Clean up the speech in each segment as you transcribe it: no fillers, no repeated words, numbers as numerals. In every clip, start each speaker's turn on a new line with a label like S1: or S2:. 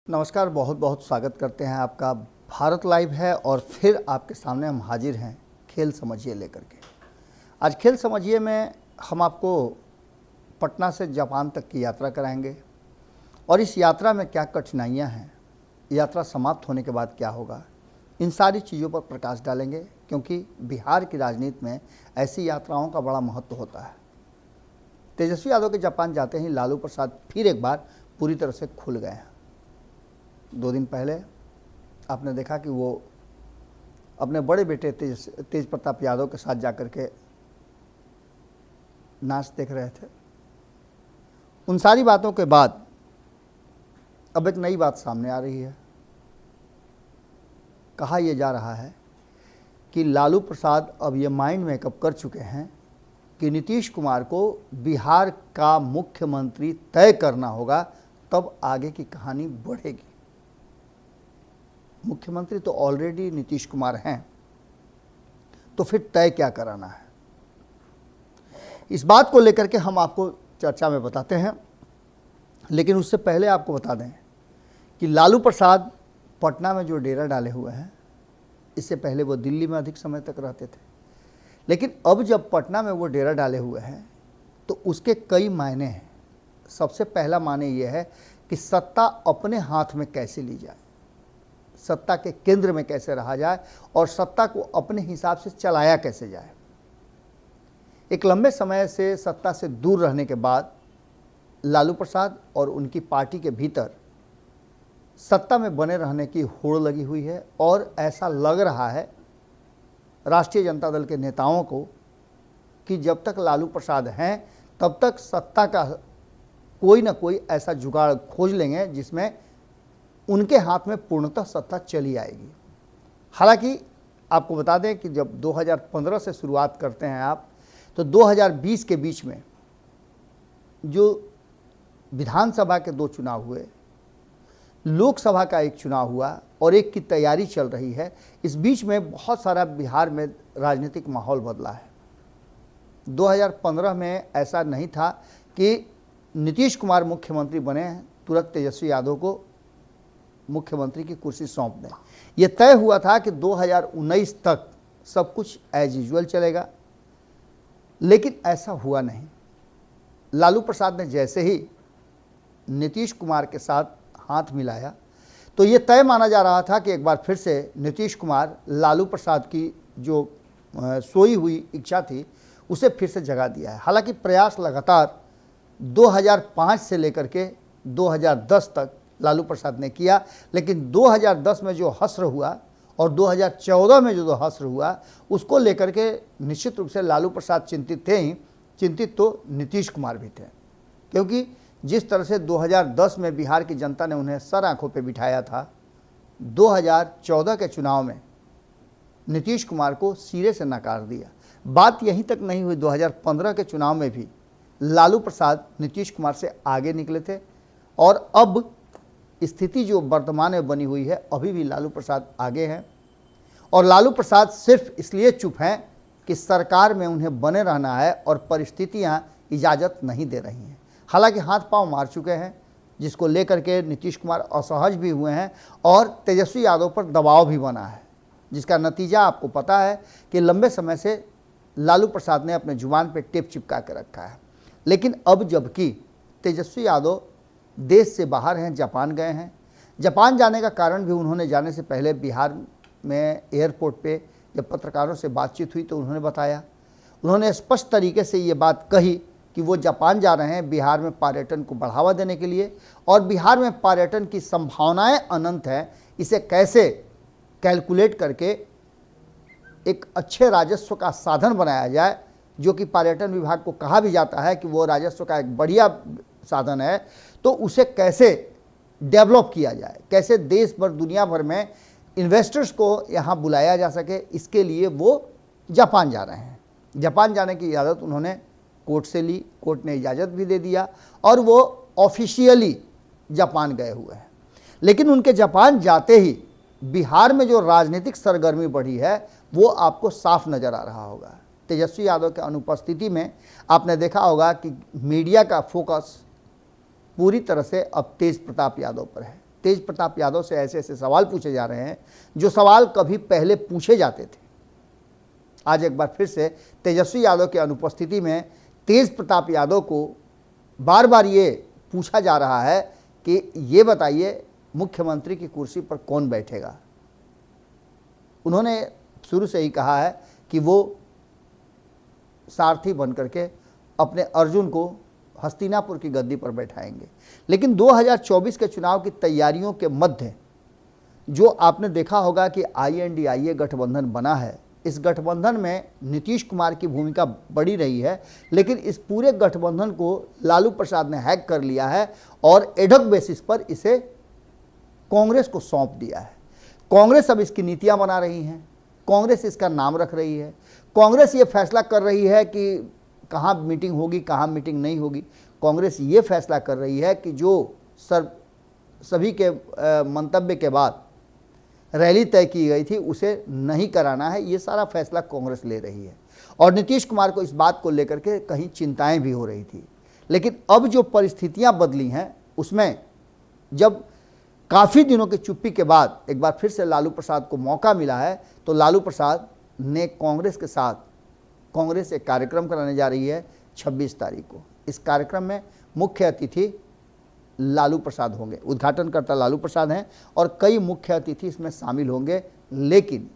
S1: नमस्कार, बहुत बहुत स्वागत करते हैं आपका। भारत लाइव है और फिर आपके सामने हम हाजिर हैं खेल समझिए लेकर के। आज खेल समझिए में हम आपको पटना से जापान तक की यात्रा कराएंगे और इस यात्रा में क्या कठिनाइयां हैं, यात्रा समाप्त होने के बाद क्या होगा, इन सारी चीज़ों पर प्रकाश डालेंगे, क्योंकि बिहार की राजनीति में ऐसी यात्राओं का बड़ा महत्व होता है। तेजस्वी यादव के जापान जाते ही लालू प्रसाद फिर एक बार पूरी तरह से खुल गए हैं। 2 दिन पहले आपने देखा कि वो अपने बड़े बेटे तेज प्रताप यादव के साथ जाकर के नाच देख रहे थे। उन सारी बातों के बाद अब एक नई बात सामने आ रही है। कहा यह जा रहा है कि लालू प्रसाद अब ये माइंड मेकअप कर चुके हैं कि नीतीश कुमार को बिहार का मुख्यमंत्री तय करना होगा, तब आगे की कहानी बढ़ेगी। मुख्यमंत्री तो ऑलरेडी नीतीश कुमार हैं, तो फिर तय क्या कराना है, इस बात को लेकर के हम आपको चर्चा में बताते हैं। लेकिन उससे पहले आपको बता दें कि लालू प्रसाद पटना में जो डेरा डाले हुए हैं, इससे पहले वो दिल्ली में अधिक समय तक रहते थे। लेकिन अब जब पटना में वो डेरा डाले हुए हैं तो उसके कई मायने हैं। सबसे पहला माने ये है कि सत्ता अपने हाथ में कैसे ली जाए, सत्ता के केंद्र में कैसे रहा जाए और सत्ता को अपने हिसाब से चलाया कैसे जाए। एक लंबे समय से सत्ता से दूर रहने के बाद लालू प्रसाद और उनकी पार्टी के भीतर सत्ता में बने रहने की होड़ लगी हुई है और ऐसा लग रहा है राष्ट्रीय जनता दल के नेताओं को कि जब तक लालू प्रसाद हैं तब तक सत्ता का कोई ना कोई ऐसा जुगाड़ खोज लेंगे जिसमें उनके हाथ में पूर्णतः सत्ता चली आएगी। हालांकि आपको बता दें कि जब 2015 से शुरुआत करते हैं आप, तो 2020 के बीच में जो विधानसभा के 2 चुनाव हुए, लोकसभा का 1 चुनाव हुआ और एक की तैयारी चल रही है। इस बीच में बहुत सारा बिहार में राजनीतिक माहौल बदला है। 2015 में ऐसा नहीं था कि नीतीश कुमार मुख्यमंत्री बने हैं तुरंत तेजस्वी यादव को मुख्यमंत्री की कुर्सी सौंप दें। यह तय हुआ था कि 2019 तक सब कुछ एज यूजुअल चलेगा, लेकिन ऐसा हुआ नहीं। लालू प्रसाद ने जैसे ही नीतीश कुमार के साथ हाथ मिलाया तो ये तय माना जा रहा था कि एक बार फिर से नीतीश कुमार लालू प्रसाद की जो सोई हुई इच्छा थी उसे फिर से जगा दिया है। हालांकि प्रयास लगातार 2005 से लेकर के 2010 तक लालू प्रसाद ने किया, लेकिन 2010 में जो हश्र हुआ और 2014 में जो हश्र हुआ उसको लेकर के निश्चित रूप से लालू प्रसाद चिंतित थे ही, चिंतित तो नीतीश कुमार भी थे। क्योंकि जिस तरह से 2010 में बिहार की जनता ने उन्हें सर आंखों पे बिठाया था, 2014 के चुनाव में नीतीश कुमार को सिरे से नकार दिया। बात यहीं तक नहीं हुई, 2015 के चुनाव में भी लालू प्रसाद नीतीश कुमार से आगे निकले थे और अब स्थिति जो वर्तमान में बनी हुई है, अभी भी लालू प्रसाद आगे हैं। और लालू प्रसाद सिर्फ इसलिए चुप हैं कि सरकार में उन्हें बने रहना है और परिस्थितियां इजाज़त नहीं दे रही हैं। हालांकि हाथ पांव मार चुके हैं, जिसको लेकर के नीतीश कुमार असहज भी हुए हैं और तेजस्वी यादव पर दबाव भी बना है, जिसका नतीजा आपको पता है कि लंबे समय से लालू प्रसाद ने अपने जुबान पे टेप चिपका के रखा है। लेकिन अब जबकि तेजस्वी यादव देश से बाहर हैं, जापान गए हैं। जापान जाने का कारण भी उन्होंने जाने से पहले बिहार में एयरपोर्ट पे जब पत्रकारों से बातचीत हुई तो उन्होंने बताया, उन्होंने स्पष्ट तरीके से ये बात कही कि वो जापान जा रहे हैं बिहार में पर्यटन को बढ़ावा देने के लिए, और बिहार में पर्यटन की संभावनाएं अनंत हैं। इसे कैसे कैलकुलेट करके एक अच्छे राजस्व का साधन बनाया जाए, जो कि पर्यटन विभाग को कहा भी जाता है कि वो राजस्व का एक बढ़िया साधन है, तो उसे कैसे डेवलप किया जाए, कैसे देश भर दुनिया भर में इन्वेस्टर्स को यहाँ बुलाया जा सके, इसके लिए वो जापान जा रहे हैं। जापान जाने की इजाज़त उन्होंने कोर्ट से ली, कोर्ट ने इजाज़त भी दे दिया और वो ऑफिशियली जापान गए हुए हैं। लेकिन उनके जापान जाते ही बिहार में जो राजनीतिक सरगर्मी बढ़ी है वो आपको साफ नज़र आ रहा होगा। तेजस्वी यादव के अनुपस्थिति में आपने देखा होगा कि मीडिया का फोकस पूरी तरह से अब तेज प्रताप यादव पर है। तेज प्रताप यादव से ऐसे ऐसे सवाल पूछे जा रहे हैं जो सवाल कभी पहले पूछे जाते थे। आज एक बार फिर से तेजस्वी यादव की अनुपस्थिति में तेज प्रताप यादव को बार बार ये पूछा जा रहा है कि ये बताइए मुख्यमंत्री की कुर्सी पर कौन बैठेगा। उन्होंने शुरू से ही कहा है कि वो सारथी बन करके अपने अर्जुन को हस्तिनापुर की गद्दी पर बैठाएंगे। लेकिन 2024 के चुनाव की तैयारियों के मध्य जो आपने देखा होगा कि INDIA गठबंधन बना है, इस गठबंधन में नीतीश कुमार की भूमिका बड़ी रही है, लेकिन इस पूरे गठबंधन को लालू प्रसाद ने हैक कर लिया है और एडहॉक बेसिस पर इसे कांग्रेस को सौंप दिया है। कांग्रेस अब इसकी नीतियां बना रही हैं, कांग्रेस इसका नाम रख रही है, कांग्रेस ये फैसला कर रही है कि कहाँ मीटिंग होगी, कहाँ मीटिंग नहीं होगी। कांग्रेस ये फैसला कर रही है कि जो सभी के मंतव्य के बाद रैली तय की गई थी उसे नहीं कराना है। ये सारा फैसला कांग्रेस ले रही है और नीतीश कुमार को इस बात को लेकर के कहीं चिंताएं भी हो रही थी। लेकिन अब जो परिस्थितियां बदली हैं उसमें जब काफ़ी दिनों की चुप्पी के बाद एक बार फिर से लालू प्रसाद को मौका मिला है, तो लालू प्रसाद ने कांग्रेस के साथ कांग्रेस एक कार्यक्रम कराने जा रही है 26 तारीख को। इस कार्यक्रम में मुख्य अतिथि लालू प्रसाद होंगे, उद्घाटनकर्ता लालू प्रसाद हैं और कई मुख्य अतिथि इसमें शामिल होंगे। लेकिन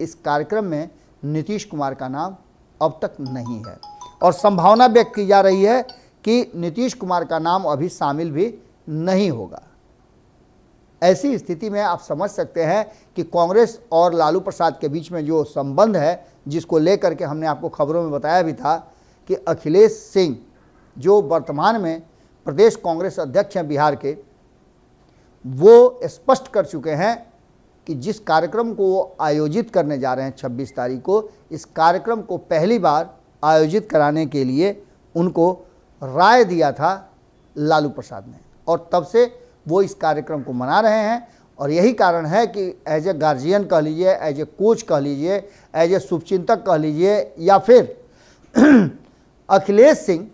S1: इस कार्यक्रम में नीतीश कुमार का नाम अब तक नहीं है और संभावना व्यक्त की जा रही है कि नीतीश कुमार का नाम अभी शामिल भी नहीं होगा। ऐसी स्थिति में आप समझ सकते हैं कि कांग्रेस और लालू प्रसाद के बीच में जो संबंध है, जिसको लेकर के हमने आपको खबरों में बताया भी था कि अखिलेश सिंह जो वर्तमान में प्रदेश कांग्रेस अध्यक्ष हैं बिहार के, वो स्पष्ट कर चुके हैं कि जिस कार्यक्रम को वो आयोजित करने जा रहे हैं 26 तारीख को, इस कार्यक्रम को पहली बार आयोजित कराने के लिए उनको राय दिया था लालू प्रसाद ने और तब से वो इस कार्यक्रम को मना रहे हैं। और यही कारण है कि एज ए गार्जियन कह लीजिए, एज ए कोच कह लीजिए, एज ए शुभचिंतक कह लीजिए, या फिर अखिलेश सिंह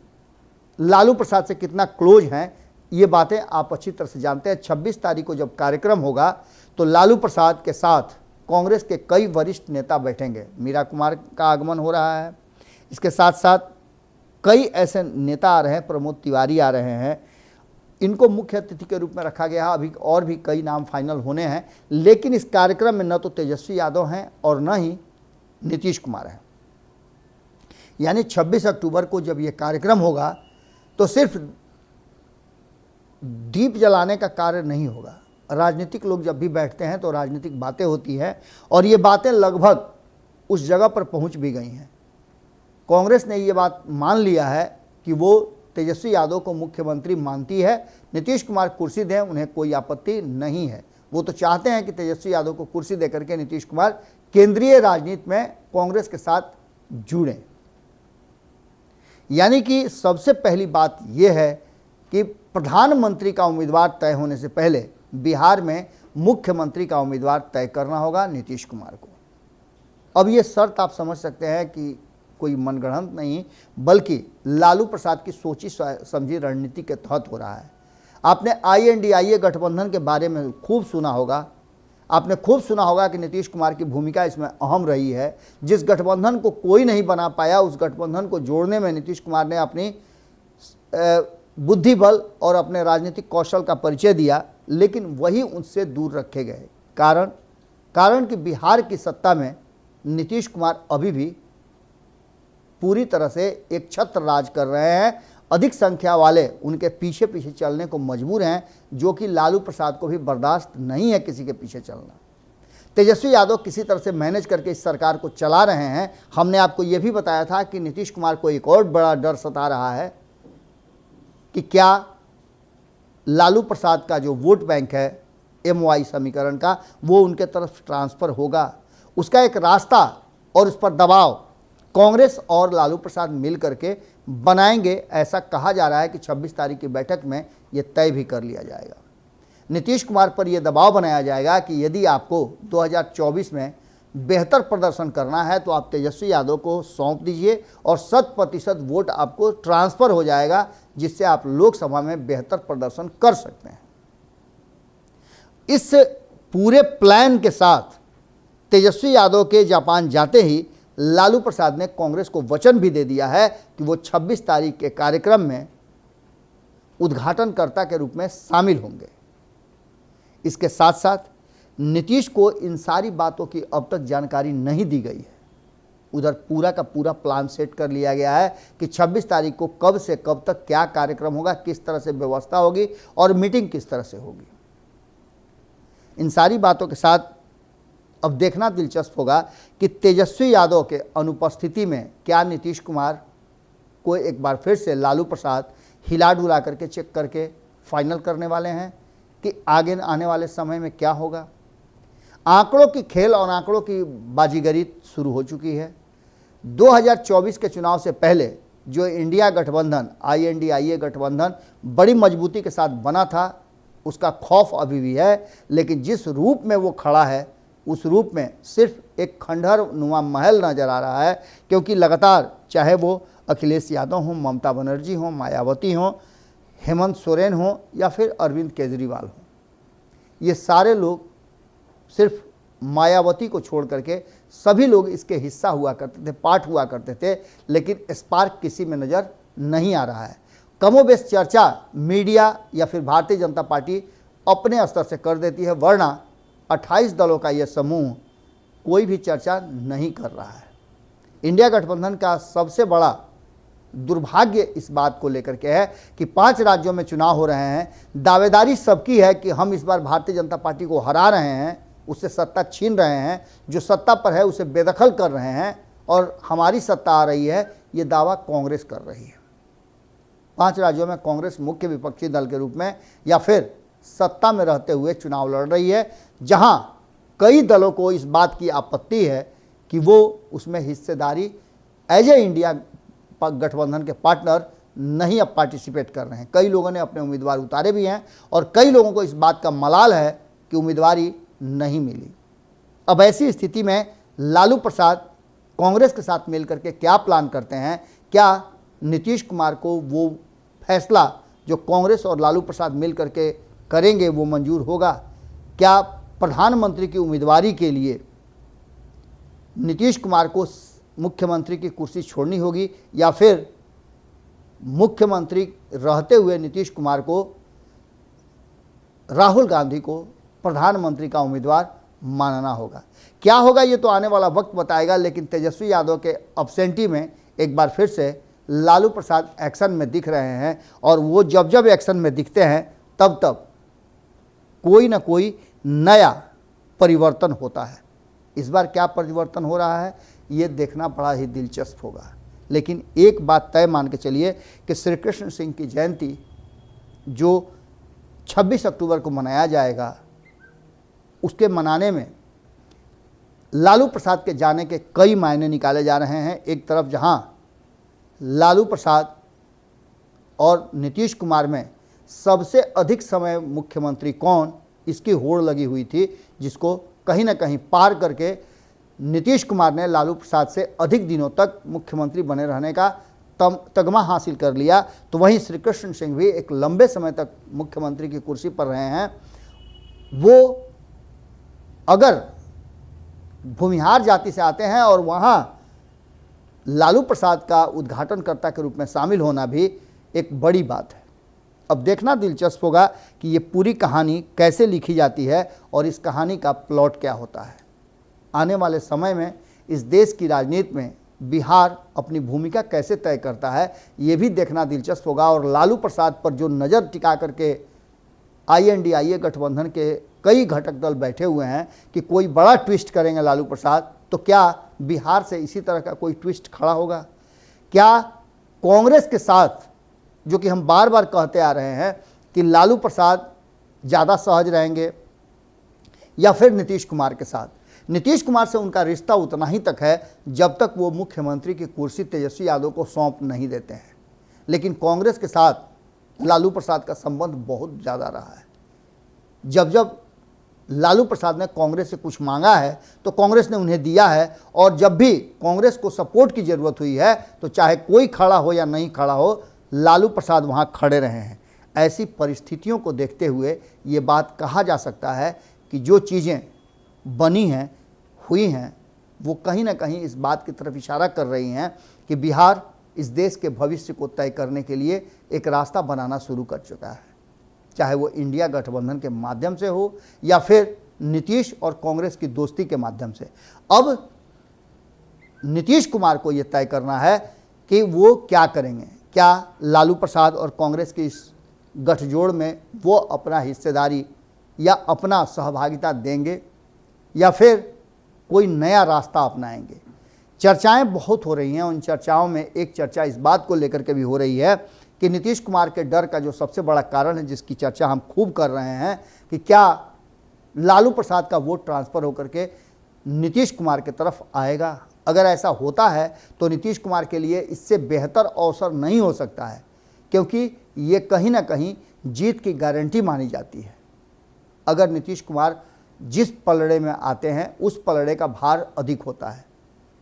S1: लालू प्रसाद से कितना क्लोज हैं, ये बातें आप अच्छी तरह से जानते हैं। 26 तारीख को जब कार्यक्रम होगा तो लालू प्रसाद के साथ कांग्रेस के कई वरिष्ठ नेता बैठेंगे। मीरा कुमार का आगमन हो रहा है, इसके साथ साथ कई ऐसे नेता आ रहे हैं, प्रमोद तिवारी आ रहे हैं, इनको मुख्य अतिथि के रूप में रखा गया है। अभी और भी कई नाम फाइनल होने हैं, लेकिन इस कार्यक्रम में न तो तेजस्वी यादव हैं और न ही नीतीश कुमार हैं। यानी 26 अक्टूबर को जब ये कार्यक्रम होगा तो सिर्फ दीप जलाने का कार्य नहीं होगा। राजनीतिक लोग जब भी बैठते हैं तो राजनीतिक बातें होती हैं और ये बातें लगभग उस जगह पर पहुंच भी गई हैं। कांग्रेस ने ये बात मान लिया है कि वो तेजस्वी यादव को मुख्यमंत्री मानती है, नीतीश कुमार कुर्सी दें उन्हें कोई आपत्ति नहीं है। वो तो चाहते हैं कि तेजस्वी यादव को कुर्सी देकर के नीतीश कुमार केंद्रीय राजनीति में कांग्रेस के साथ जुड़ें। यानी कि सबसे पहली बात यह है कि प्रधानमंत्री का उम्मीदवार तय होने से पहले बिहार में मुख्यमंत्री का उम्मीदवार तय करना होगा नीतीश कुमार को। अब ये शर्त आप समझ सकते हैं कि कोई मनगढ़ंत नहीं, बल्कि लालू प्रसाद की सोची समझी रणनीति के तहत हो रहा है। आपने INDIA गठबंधन के बारे में खूब सुना होगा, आपने खूब सुना होगा कि नीतीश कुमार की भूमिका इसमें अहम रही है। जिस गठबंधन को कोई नहीं बना पाया, उस गठबंधन को जोड़ने में नीतीश कुमार ने अपनी बुद्धि बल और अपने राजनीतिक कौशल का परिचय दिया, लेकिन वही उनसे दूर रखे गए। कारण कि बिहार की सत्ता में नीतीश कुमार अभी भी पूरी तरह से एक छत्र राज कर रहे हैं। अधिक संख्या वाले उनके पीछे पीछे चलने को मजबूर हैं, जो कि लालू प्रसाद को भी बर्दाश्त नहीं है किसी के पीछे चलना। तेजस्वी यादव किसी तरह से मैनेज करके इस सरकार को चला रहे हैं। हमने आपको ये भी बताया था कि नीतीश कुमार को एक और बड़ा डर सता रहा है कि क्या लालू प्रसाद का जो वोट बैंक है MY समीकरण का, वो उनके तरफ ट्रांसफ़र होगा। उसका एक रास्ता और उस पर दबाव कांग्रेस और लालू प्रसाद मिल करके बनाएंगे। ऐसा कहा जा रहा है कि 26 तारीख की बैठक में ये तय भी कर लिया जाएगा। नीतीश कुमार पर यह दबाव बनाया जाएगा कि यदि आपको 2024 में बेहतर प्रदर्शन करना है तो आप तेजस्वी यादव को सौंप दीजिए और 100% वोट आपको ट्रांसफ़र हो जाएगा, जिससे आप लोकसभा में बेहतर प्रदर्शन कर सकते हैं। इस पूरे प्लान के साथ तेजस्वी यादव के जापान जाते ही लालू प्रसाद ने कांग्रेस को वचन भी दे दिया है कि वो 26 तारीख के कार्यक्रम में उद्घाटनकर्ता के रूप में शामिल होंगे। इसके साथ साथ नीतीश को इन सारी बातों की अब तक जानकारी नहीं दी गई है। उधर पूरा का पूरा प्लान सेट कर लिया गया है कि 26 तारीख को कब से कब तक क्या कार्यक्रम होगा, किस तरह से व्यवस्था होगी और मीटिंग किस तरह से होगी। इन सारी बातों के साथ अब देखना दिलचस्प होगा कि तेजस्वी यादव के अनुपस्थिति में क्या नीतीश कुमार को एक बार फिर से लालू प्रसाद हिला डुला करके चेक करके फाइनल करने वाले हैं कि आगे आने वाले समय में क्या होगा। आंकड़ों की खेल और आंकड़ों की बाजीगरी शुरू हो चुकी है। 2024 के चुनाव से पहले जो इंडिया गठबंधन INDIA गठबंधन बड़ी मजबूती के साथ बना था, उसका खौफ अभी भी है, लेकिन जिस रूप में वो खड़ा है उस रूप में सिर्फ एक खंडहर नुमा महल नज़र आ रहा है। क्योंकि लगातार चाहे वो अखिलेश यादव हों, ममता बनर्जी हों, मायावती हों, हेमंत सोरेन हों या फिर अरविंद केजरीवाल हों, ये सारे लोग सिर्फ मायावती को छोड़ करके सभी लोग इसके हिस्सा हुआ करते थे, पार्ट हुआ करते थे, लेकिन स्पार्क किसी में नज़र नहीं आ रहा है। कमोबेश चर्चा मीडिया या फिर भारतीय जनता पार्टी अपने स्तर से कर देती है, वरना 28 दलों का यह समूह कोई भी चर्चा नहीं कर रहा है। इंडिया गठबंधन का सबसे बड़ा दुर्भाग्य इस बात को लेकर के है कि 5 राज्यों में चुनाव हो रहे हैं, दावेदारी सबकी है कि हम इस बार भारतीय जनता पार्टी को हरा रहे हैं, उससे सत्ता छीन रहे हैं, जो सत्ता पर है उसे बेदखल कर रहे हैं और हमारी सत्ता आ रही है, ये दावा कांग्रेस कर रही है। 5 राज्यों में कांग्रेस मुख्य विपक्षी दल के रूप में या फिर सत्ता में रहते हुए चुनाव लड़ रही है, जहां कई दलों को इस बात की आपत्ति है कि वो उसमें हिस्सेदारी एज ए इंडिया गठबंधन के पार्टनर नहीं अब पार्टिसिपेट कर रहे हैं। कई लोगों ने अपने उम्मीदवार उतारे भी हैं और कई लोगों को इस बात का मलाल है कि उम्मीदवारी नहीं मिली। अब ऐसी स्थिति में लालू प्रसाद कांग्रेस के साथ मिलकर के क्या प्लान करते हैं, क्या नीतीश कुमार को वो फैसला जो कांग्रेस और लालू प्रसाद मिल करके करेंगे वो मंजूर होगा, क्या प्रधानमंत्री की उम्मीदवारी के लिए नीतीश कुमार को मुख्यमंत्री की कुर्सी छोड़नी होगी या फिर मुख्यमंत्री रहते हुए नीतीश कुमार को राहुल गांधी को प्रधानमंत्री का उम्मीदवार मानना होगा। क्या होगा ये तो आने वाला वक्त बताएगा, लेकिन तेजस्वी यादव के अब्सेंटी में एक बार फिर से लालू प्रसाद एक्शन में दिख रहे हैं और वो जब जब एक्शन में दिखते हैं तब तब कोई ना कोई नया परिवर्तन होता है। इस बार क्या परिवर्तन हो रहा है ये देखना बड़ा ही दिलचस्प होगा। लेकिन एक बात तय मान के चलिए कि श्री कृष्ण सिंह की जयंती जो 26 अक्टूबर को मनाया जाएगा, उसके मनाने में लालू प्रसाद के जाने के कई मायने निकाले जा रहे हैं। एक तरफ जहां लालू प्रसाद और नीतीश कुमार में सबसे अधिक समय मुख्यमंत्री कौन, इसकी होड़ लगी हुई थी, जिसको कहीं ना कहीं पार करके नीतीश कुमार ने लालू प्रसाद से अधिक दिनों तक मुख्यमंत्री बने रहने का तगमा हासिल कर लिया। तो वहीं श्री कृष्ण सिंह भी एक लंबे समय तक मुख्यमंत्री की कुर्सी पर रहे हैं। वो अगर भूमिहार जाति से आते हैं और वहाँ लालू प्रसाद का उद्घाटनकर्ता के रूप में शामिल होना भी एक बड़ी बात है। अब देखना दिलचस्प होगा कि ये पूरी कहानी कैसे लिखी जाती है और इस कहानी का प्लॉट क्या होता है। आने वाले समय में इस देश की राजनीति में बिहार अपनी भूमिका कैसे तय करता है ये भी देखना दिलचस्प होगा। और लालू प्रसाद पर जो नज़र टिका करके INDIA गठबंधन के कई घटक दल बैठे हुए हैं कि कोई बड़ा ट्विस्ट करेंगे लालू प्रसाद, तो क्या बिहार से इसी तरह का कोई ट्विस्ट खड़ा होगा? क्या कांग्रेस के साथ, जो कि हम बार बार कहते आ रहे हैं कि लालू प्रसाद ज़्यादा सहज रहेंगे, या फिर नीतीश कुमार के साथ? नीतीश कुमार से उनका रिश्ता उतना ही तक है जब तक वो मुख्यमंत्री की कुर्सी तेजस्वी यादव को सौंप नहीं देते हैं। लेकिन कांग्रेस के साथ लालू प्रसाद का संबंध बहुत ज़्यादा रहा है। जब जब लालू प्रसाद ने कांग्रेस से कुछ मांगा है तो कांग्रेस ने उन्हें दिया है, और जब भी कांग्रेस को सपोर्ट की ज़रूरत हुई है तो चाहे कोई खड़ा हो या नहीं खड़ा हो, लालू प्रसाद वहाँ खड़े रहे हैं। ऐसी परिस्थितियों को देखते हुए ये बात कहा जा सकता है कि जो चीज़ें बनी हैं, हुई हैं, वो कहीं ना कहीं इस बात की तरफ इशारा कर रही हैं कि बिहार इस देश के भविष्य को तय करने के लिए एक रास्ता बनाना शुरू कर चुका है, चाहे वो इंडिया गठबंधन के माध्यम से हो या फिर नीतीश और कांग्रेस की दोस्ती के माध्यम से। अब नीतीश कुमार को ये तय करना है कि वो क्या करेंगे। क्या लालू प्रसाद और कांग्रेस की इस गठजोड़ में वो अपना हिस्सेदारी या अपना सहभागिता देंगे या फिर कोई नया रास्ता अपनाएंगे। चर्चाएं बहुत हो रही हैं। उन चर्चाओं में एक चर्चा इस बात को लेकर के भी हो रही है कि नीतीश कुमार के डर का जो सबसे बड़ा कारण है, जिसकी चर्चा हम खूब कर रहे हैं, कि क्या लालू प्रसाद का वोट ट्रांसफ़र होकर के नीतीश कुमार की तरफ आएगा। अगर ऐसा होता है तो नीतीश कुमार के लिए इससे बेहतर अवसर नहीं हो सकता है, क्योंकि ये कहीं ना कहीं जीत की गारंटी मानी जाती है। अगर नीतीश कुमार जिस पलड़े में आते हैं उस पलड़े का भार अधिक होता है।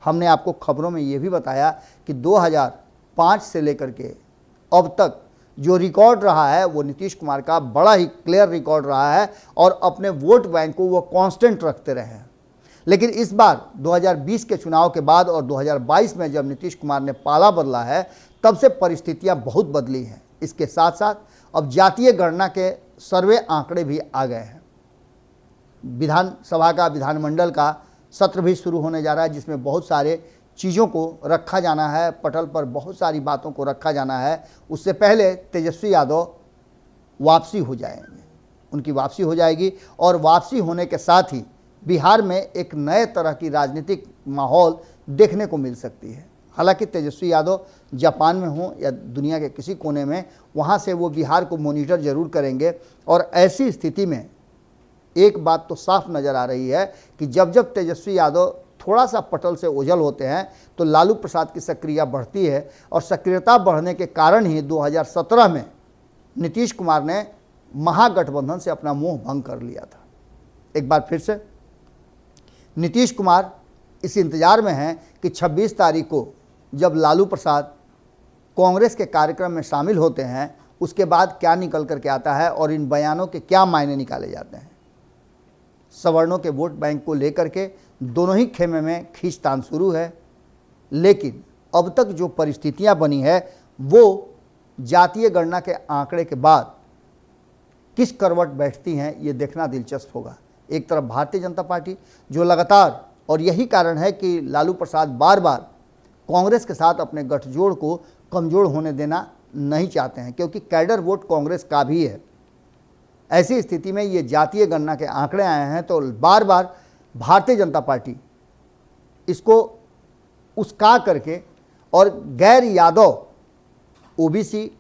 S1: हमने आपको खबरों में ये भी बताया कि 2005 से लेकर के अब तक जो रिकॉर्ड रहा है वो नीतीश कुमार का बड़ा ही क्लियर रिकॉर्ड रहा है और अपने वोट बैंक को वो कांस्टेंट रखते रहे हैं। लेकिन इस बार 2020 के चुनाव के बाद और 2022 में जब नीतीश कुमार ने पाला बदला है, तब से परिस्थितियां बहुत बदली हैं। इसके साथ साथ अब जातीय गणना के सर्वे आंकड़े भी आ गए हैं। विधानसभा का, विधानमंडल का सत्र भी शुरू होने जा रहा है, जिसमें बहुत सारे चीज़ों को रखा जाना है, पटल पर बहुत सारी बातों को रखा जाना है। उससे पहले तेजस्वी यादव वापसी हो जाएंगे, उनकी वापसी हो जाएगी और वापसी होने के साथ ही बिहार में एक नए तरह की राजनीतिक माहौल देखने को मिल सकती है। हालांकि तेजस्वी यादव जापान में हों या दुनिया के किसी कोने में, वहाँ से वो बिहार को मॉनिटर जरूर करेंगे। और ऐसी स्थिति में एक बात तो साफ नज़र आ रही है कि जब जब तेजस्वी यादव थोड़ा सा पटल से ओझल होते हैं तो लालू प्रसाद की सक्रियता बढ़ती है। और सक्रियता बढ़ने के कारण ही 2017 में नीतीश कुमार ने महागठबंधन से अपना मोह भंग कर लिया था। एक बार फिर से नीतीश कुमार इस इंतज़ार में हैं कि 26 तारीख को जब लालू प्रसाद कांग्रेस के कार्यक्रम में शामिल होते हैं, उसके बाद क्या निकल करके आता है और इन बयानों के क्या मायने निकाले जाते हैं। सवर्णों के वोट बैंक को लेकर के दोनों ही खेमे में खींचतान शुरू है। लेकिन अब तक जो परिस्थितियां बनी है वो जातीय गणना के आंकड़े के बाद किस करवट बैठती हैं, ये देखना दिलचस्प होगा। एक तरफ भारतीय जनता पार्टी जो लगातार, और यही कारण है कि लालू प्रसाद बार बार कांग्रेस के साथ अपने गठजोड़ को कमज़ोर होने देना नहीं चाहते हैं, क्योंकि कैडर वोट कांग्रेस का भी है। ऐसी स्थिति में ये जातीय गणना के आंकड़े आए हैं तो बार बार भारतीय जनता पार्टी इसको उस्का करके और गैर यादव ओबीसी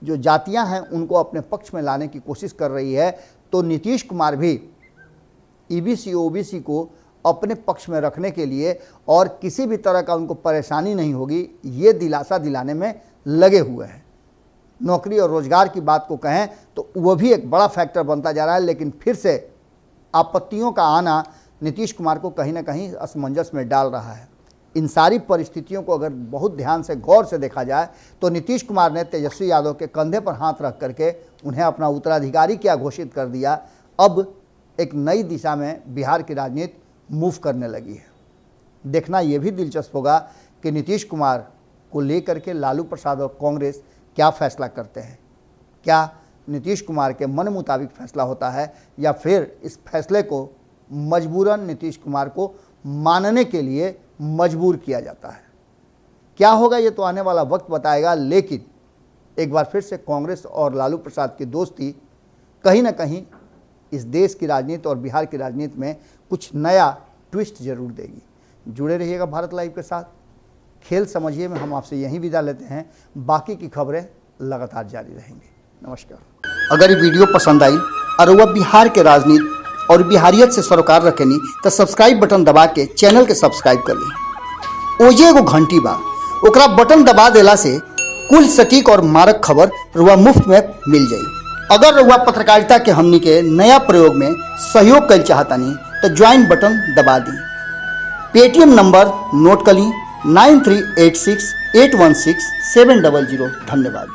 S1: जो जातियां हैं उनको अपने पक्ष में लाने की कोशिश कर रही है। तो नीतीश कुमार भी ईबीसी ओबीसी को अपने पक्ष में रखने के लिए और किसी भी तरह का उनको परेशानी नहीं होगी, ये दिलासा दिलाने में लगे हुए हैं। नौकरी और रोजगार की बात को कहें तो वह भी एक बड़ा फैक्टर बनता जा रहा है। लेकिन फिर से आपत्तियों का आना नीतीश कुमार को कहीं ना कहीं असमंजस में डाल रहा है। इन सारी परिस्थितियों को अगर बहुत ध्यान से गौर से देखा जाए तो नीतीश कुमार ने तेजस्वी यादव के कंधे पर हाथ रख करके उन्हें अपना उत्तराधिकारी क्या घोषित कर दिया। अब एक नई दिशा में बिहार की राजनीति मूव करने लगी है। देखना यह भी दिलचस्प होगा कि नीतीश कुमार को लेकर के लालू प्रसाद और कांग्रेस क्या फैसला करते हैं। क्या नीतीश कुमार के मन मुताबिक फैसला होता है या फिर इस फैसले को मजबूरन नीतीश कुमार को मानने के लिए मजबूर किया जाता है। क्या होगा ये तो आने वाला वक्त बताएगा। लेकिन एक बार फिर से कांग्रेस और लालू प्रसाद की दोस्ती कहीं ना कहीं इस देश की राजनीति और बिहार की राजनीति में कुछ नया ट्विस्ट जरूर देगी। जुड़े रहिएगा भारत लाइव के साथ। खेल समझिए में हम आपसे यहीं विदा लेते हैं। बाकी की खबरें लगातार जारी रहेंगी। नमस्कार।
S2: अगर ये वीडियो पसंद आई और वह बिहार के राजनीति और बिहारियत से सरोकार रखेनी तो सब्सक्राइब बटन दबा के चैनल के सब्सक्राइब कर ली। ओजे एगो घंटी बा, ओकरा बटन दबा देला से कुल सटीक और मारक खबर रुआ मुफ्त में मिल जाई। अगर रुआ पत्रकारिता के हमनी के नया प्रयोग में सहयोग कर चाहतानी तो ज्वाइन बटन दबा दी। पेटीएम नंबर नोट कर ली 9386816700। धन्यवाद।